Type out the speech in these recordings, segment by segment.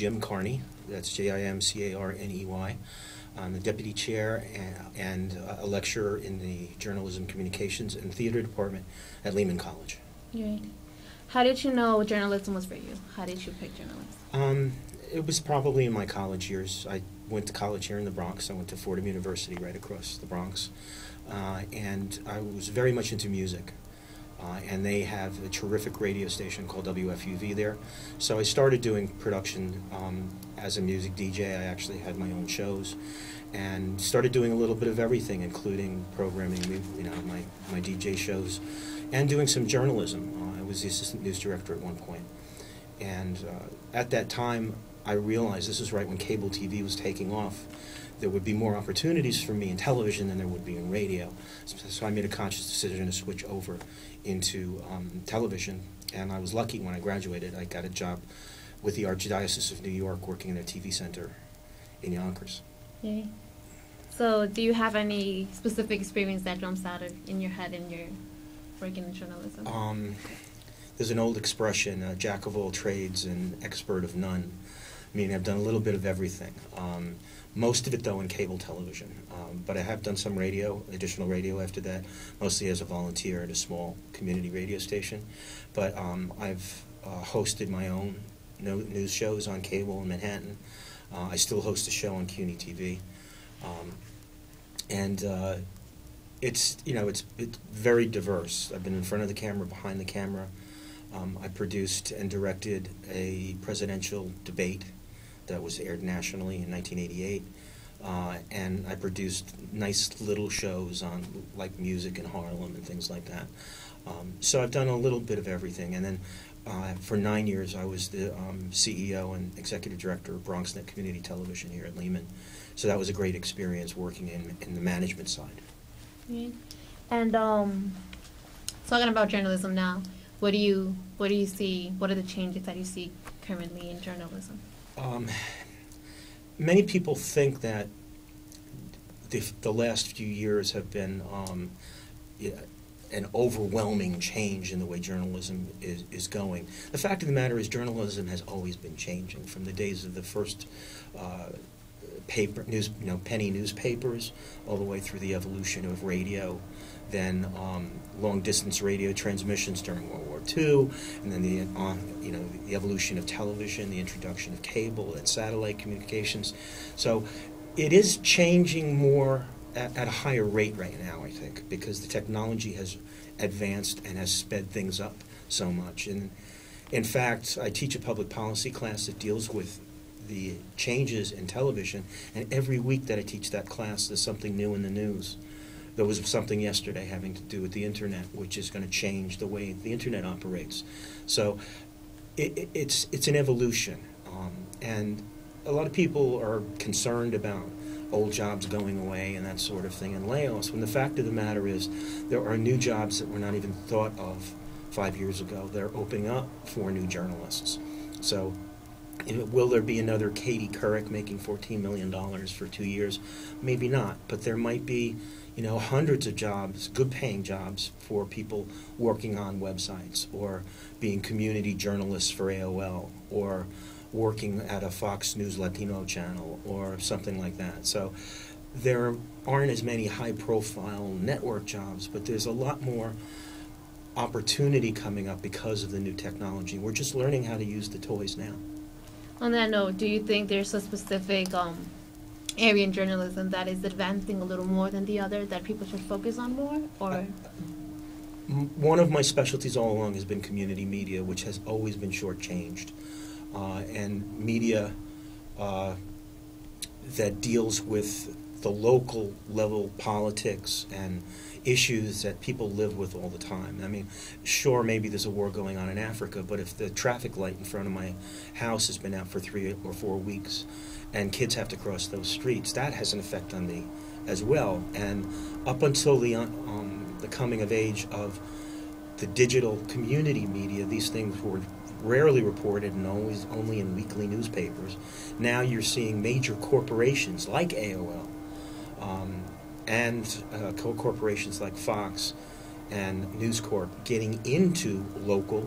Jim Carney, that's Jimcarney. I'm the deputy chair and a lecturer in the Journalism, Communications, and Theater department at Lehman College. Right. How did you know journalism was for you? How did you pick journalism? It was probably in my college years. I went to college here in the Bronx. I went to Fordham University right across the Bronx. And I was very much into music. And they have a terrific radio station called WFUV there. So I started doing production as a music DJ. I actually had my own shows and started doing a little bit of everything, including programming, my DJ shows, and doing some journalism. I was the assistant news director at one point. And at that time, I realized this was right when cable TV was taking off. There would be more opportunities for me in television than there would be in radio. So I made a conscious decision to switch over into television. And I was lucky when I graduated. I got a job with the Archdiocese of New York working in their TV center in Yonkers. Okay. So do you have any specific experience that jumps out in your head in your working in journalism? There's an old expression, jack of all trades and expert of none. I mean, I've done a little bit of everything. Most of it, though, in cable television. But I have done some radio, additional radio after that, mostly as a volunteer at a small community radio station. But I've hosted my own news shows on cable in Manhattan. I still host a show on CUNY TV. It's very diverse. I've been in front of the camera, behind the camera. I produced and directed a presidential debate that was aired nationally in 1988, and I produced nice little shows on like music in Harlem and things like that. So I've done a little bit of everything, and then for 9 years I was the CEO and executive director of BronxNet Community Television here at Lehman. So that was a great experience working in the management side. Right. And talking about journalism now, what do you see? What are the changes that you see currently in journalism? Many people think that the last few years have been an overwhelming change in the way journalism is going. The fact of the matter is journalism has always been changing from the days of the first penny newspapers all the way through the evolution of radio, then long-distance radio transmissions during World War II, and then the evolution of television, the introduction of cable and satellite communications. So it is changing more at a higher rate right now, I think, because the technology has advanced and has sped things up so much. And in fact, I teach a public policy class that deals with the changes in television, and every week that I teach that class, there's something new in the news. There was something yesterday having to do with the internet, which is going to change the way the internet operates. So it's an evolution, and a lot of people are concerned about old jobs going away and that sort of thing, and layoffs, when the fact of the matter is there are new jobs that were not even thought of 5 years ago. They're opening up for new journalists. So will there be another Katie Couric making $14 million for 2 years? Maybe not, but there might be hundreds of jobs, good-paying jobs for people working on websites or being community journalists for AOL or working at a Fox News Latino channel or something like that. So there aren't as many high-profile network jobs, but there's a lot more opportunity coming up because of the new technology. We're just learning how to use the toys now. On that note, do you think there's a specific area in journalism that is advancing a little more than the other that people should focus on more? Or one of my specialties all along has been community media, which has always been shortchanged, and media that deals with the local level politics and issues that people live with all the time. I mean, sure, maybe there's a war going on in Africa, but if the traffic light in front of my house has been out for 3 or 4 weeks and kids have to cross those streets, that has an effect on me as well. And up until the coming of age of the digital community media, these things were rarely reported and always only in weekly newspapers. Now you're seeing major corporations like AOL and corporations like Fox and News Corp getting into local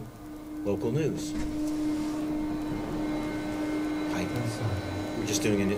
news. Hi. just doing a